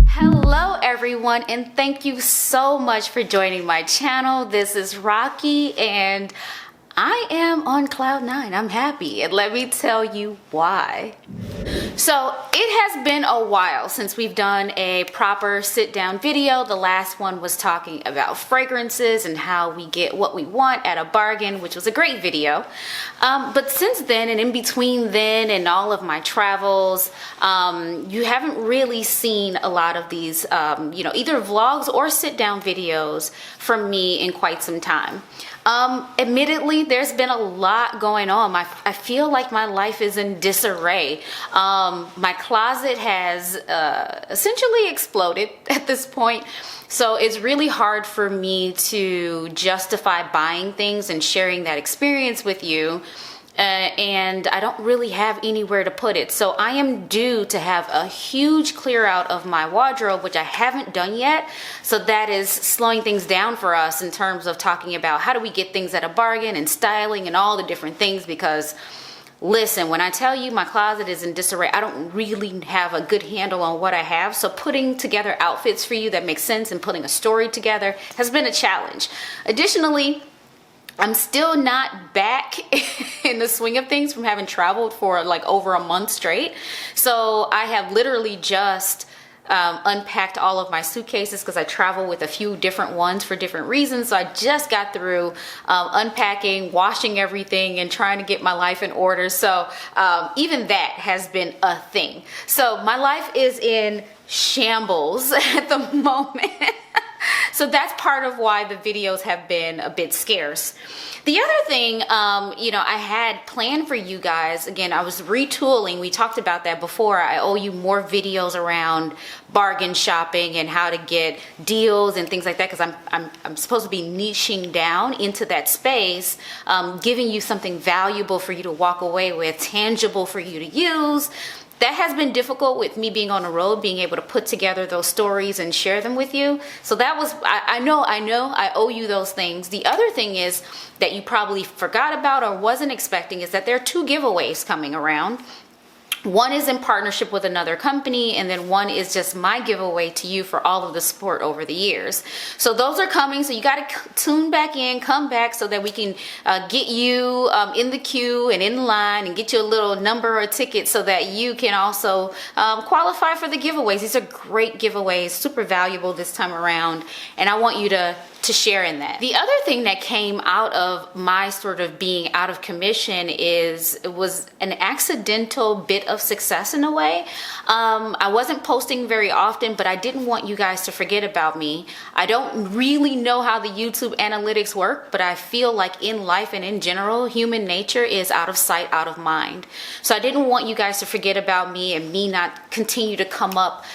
Hello everyone, and thank you so much for joining my channel. This is Rocky and I am on cloud nine. I'm happy, and let me tell you why. So it has been a while since we've done a proper sit down video. The last one was talking about fragrances and how we get what we want at a bargain, which was a great video. But since then, and in between then and all of my travels, you haven't really seen a lot of these, either vlogs or sit down videos from me in quite some time. Admittedly, there's been a lot going on. I feel like my life is in disarray. My closet has essentially exploded at this point. So it's really hard for me to justify buying things and sharing that experience with you. And I don't really have anywhere to put it. So I am due to have a huge clear out of my wardrobe, which I haven't done yet. So that is slowing things down for us in terms of talking about how do we get things at a bargain and styling and all the different things, because listen, when I tell you my closet is in disarray, I don't really have a good handle on what I have. So putting together outfits for you that make sense and putting a story together has been a challenge. Additionally, I'm still not back in the swing of things from having traveled for like over a month straight. So I have literally just unpacked all of my suitcases because I travel with a few different ones for different reasons. So I just got through unpacking, washing everything, and trying to get my life in order. So even that has been a thing. So my life is in shambles at the moment. So that's part of why the videos have been a bit scarce. The other thing, I had planned for you guys, again, I was retooling. We talked about that before. I owe you more videos around bargain shopping and how to get deals and things like that, because I'm supposed to be niching down into that space, giving you something valuable for you to walk away with, tangible for you to use. That has been difficult with me being on the road, being able to put together those stories and share them with you. So that was, I know, I owe you those things. The other thing is that you probably forgot about or wasn't expecting is that there are 2 giveaways coming around. One is in partnership with another company, and then one is just my giveaway to you for all of the support over the years. So those are coming, so you got to tune back in, come back, so that we can get you in the queue and in line and get you a little number or ticket so that you can also qualify for the giveaways. These are great giveaways, super valuable this time around, and I want you to share in that. The other thing that came out of my sort of being out of commission was an accidental bit of success in a way. I wasn't posting very often, but I didn't want you guys to forget about me. I don't really know how the YouTube analytics work, but I feel like in life and in general, human nature is out of sight, out of mind. So I didn't want you guys to forget about me and me not continue to come up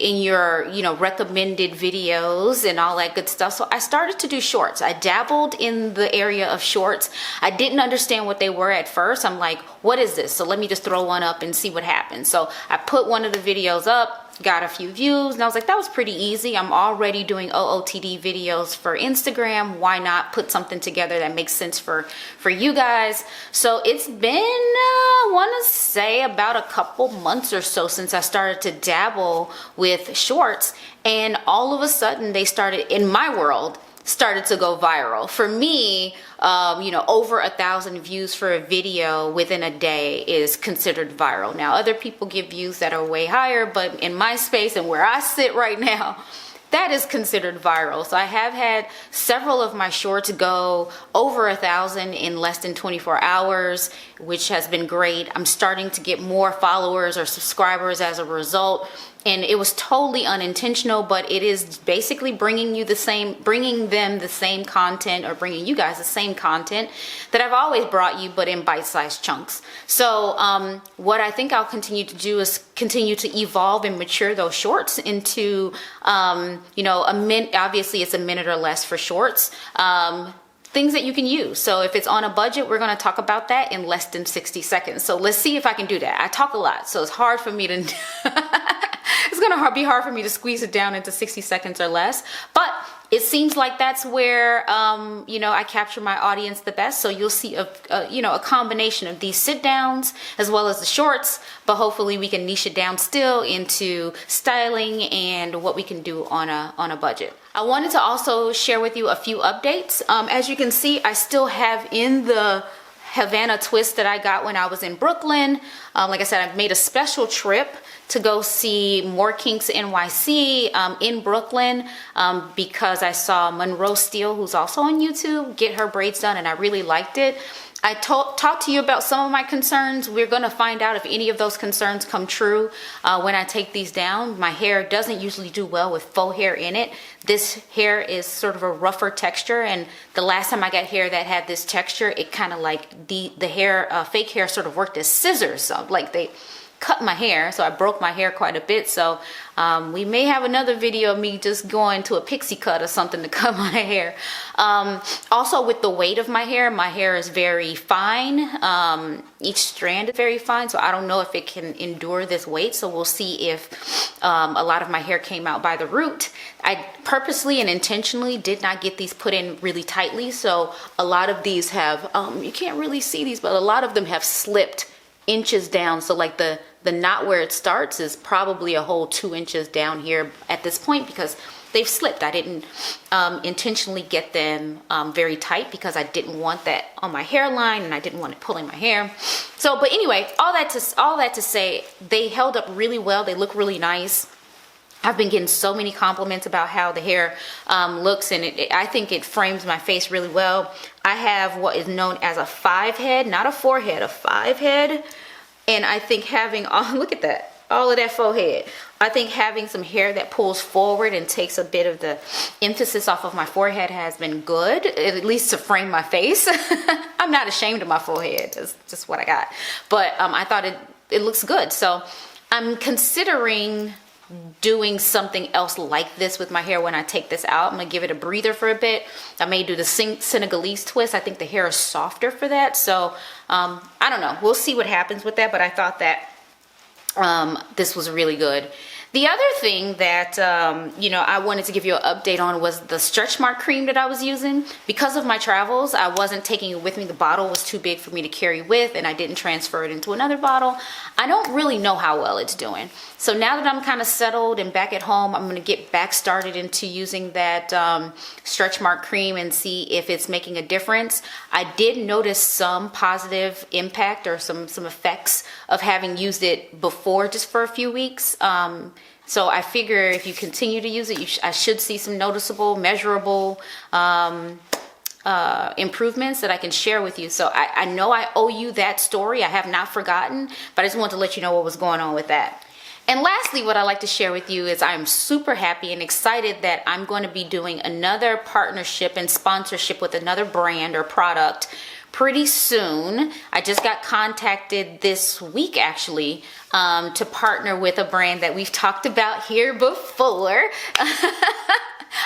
in your, recommended videos and all that good stuff. So I started to do shorts. I dabbled in the area of shorts. I didn't understand what they were at first. I'm like, what is this? So let me just throw one up and see what happens. So I put one of the videos up, got a few views, and I was like, that was pretty easy. I'm already doing OOTD videos for Instagram. Why not put something together that makes sense for you guys? So it's been, I want to say about a couple months or so since I started to dabble with shorts, and all of a sudden they started, in my world, started to go viral. For me, over 1,000 views for a video within a day is considered viral. Now, other people give views that are way higher, but in my space and where I sit right now, that is considered viral. So I have had several of my shorts go over 1,000 in less than 24 hours, which has been great. I'm starting to get more followers or subscribers as a result. And it was totally unintentional, but it is basically bringing them the same content, or bringing you guys the same content that I've always brought you, but in bite-sized chunks. So what I think I'll continue to do is continue to evolve and mature those shorts into, a minute. Obviously, it's a minute or less for shorts. Things that you can use. So if it's on a budget, we're going to talk about that in less than 60 seconds. So let's see if I can do that. I talk a lot, so it's hard for me to it's going to be hard for me to squeeze it down into 60 seconds or less. But it seems like that's where, you know, I capture my audience the best. So you'll see you know, a combination of these sit downs as well as the shorts, but hopefully we can niche it down still into styling and what we can do on a budget. I wanted to also share with you a few updates. As you can see, I still have in the Havana twist that I got when I was in Brooklyn. Like I said, I've made a special trip to go see More Kinks NYC in Brooklyn because I saw Monroe Steele, who's also on YouTube, get her braids done, and I really liked it. I talked to you about some of my concerns. We're going to find out if any of those concerns come true when I take these down. My hair doesn't usually do well with faux hair in it. This hair is sort of a rougher texture, and the last time I got hair that had this texture, it kind of like the hair, fake hair sort of worked as scissors. So like they cut my hair, so I broke my hair quite a bit. So we may have another video of me just going to a pixie cut or something to cut my hair. Also with the weight of my hair is very fine. Each strand is very fine, so I don't know if it can endure this weight. So we'll see if a lot of my hair came out by the root. I purposely and intentionally did not get these put in really tightly, so a lot of these have, you can't really see these, but a lot of them have slipped inches down. So like the knot where it starts is probably a whole 2 inches down here at this point because they've slipped. I didn't intentionally get them very tight because I didn't want that on my hairline and I didn't want it pulling my hair. So, but anyway, all that to say, they held up really well. They look really nice. I've been getting so many compliments about how the hair looks, and I think it frames my face really well. I have what is known as a 5 head, not a 4 head, a 5 head. And I think having, look at that, all of that faux head. I think having some hair that pulls forward and takes a bit of the emphasis off of my forehead has been good, at least to frame my face. I'm not ashamed of my forehead, it's just what I got. But I thought it looks good. So I'm considering doing something else like this with my hair when I take this out. I'm gonna give it a breather for a bit. I may do the Senegalese twist. I think the hair is softer for that. So I don't know, we'll see what happens with that, but I thought that this was really good. The other thing that, you know, I wanted to give you an update on was the stretch mark cream that I was using. Because of my travels, I wasn't taking it with me. The bottle was too big for me to carry with, and I didn't transfer it into another bottle. I don't really know how well it's doing. So now that I'm kind of settled and back at home, I'm going to get back started into using that stretch mark cream and see if it's making a difference. I did notice some positive impact or some effects of having used it before, just for a few weeks. So I figure if you continue to use it, I should see some noticeable, measurable improvements that I can share with you. So I know I owe you that story. I have not forgotten, but I just want to let you know what was going on with that. And lastly, what I'd like to share with you is I'm super happy and excited that I'm going to be doing another partnership and sponsorship with another brand or product pretty soon. I just got contacted this week actually to partner with a brand that we've talked about here before.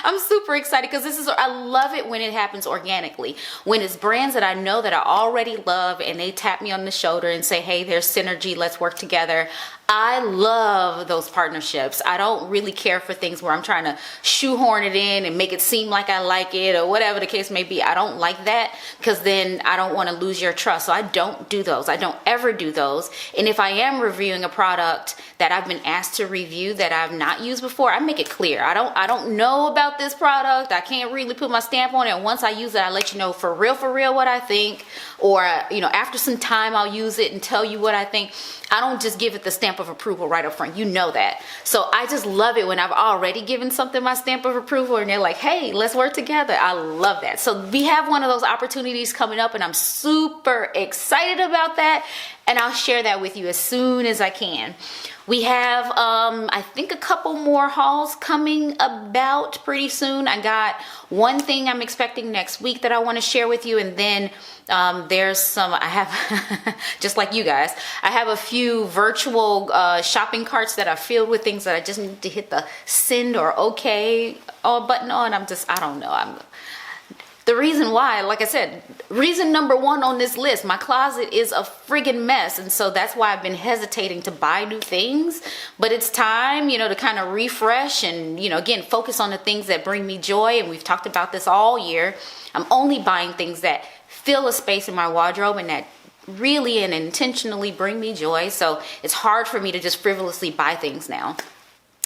I'm super excited because I love it when it happens organically. When it's brands that I know that I already love and they tap me on the shoulder and say, hey, there's synergy, let's work together. I love those partnerships. I don't really care for things where I'm trying to shoehorn it in and make it seem like I like it or whatever the case may be. I don't like that because then I don't want to lose your trust. So I don't do those. I don't ever do those. And if I am reviewing a product that I've been asked to review that I've not used before, I make it clear. I don't know about this product. I can't really put my stamp on it. And once I use it, I let you know for real what I think. Or, you know, after some time, I'll use it and tell you what I think. I don't just give it the stamp of approval right up front. You know that. So I just love it when I've already given something my stamp of approval and they're like, hey, let's work together. I love that. So we have one of those opportunities coming up and I'm super excited about that. And I'll share that with you as soon as I can. We have, I think, a couple more hauls coming about pretty soon. I got one thing I'm expecting next week that I want to share with you. And then there's some, I have, just like you guys, I have a few virtual shopping carts that are filled with things that I just need to hit the send or okay button on. I don't know. The reason why, like I said, reason number one on this list, my closet is a friggin' mess. And so that's why I've been hesitating to buy new things. But it's time, to kind of refresh and, again, focus on the things that bring me joy. And we've talked about this all year. I'm only buying things that fill a space in my wardrobe and that really and intentionally bring me joy. So it's hard for me to just frivolously buy things now.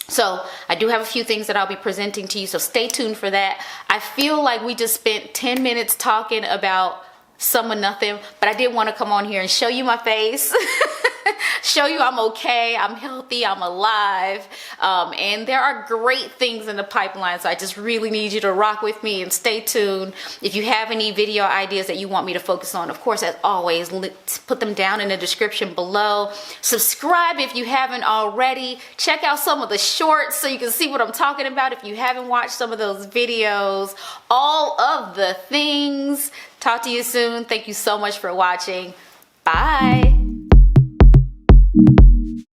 So I do have a few things that I'll be presenting to you, so stay tuned for that. I feel like we just spent 10 minutes talking about some of nothing, but I did want to come on here and show you my face. Show you I'm okay, I'm healthy, I'm alive, and there are great things in the pipeline, so I just really need you to rock with me and stay tuned. If you have any video ideas that you want me to focus on, of course, as always, put them down in the description below. Subscribe if you haven't already. Check out some of the shorts so you can see what I'm talking about if you haven't watched some of those videos. All of the things. Talk to you soon. Thank you so much for watching. Bye.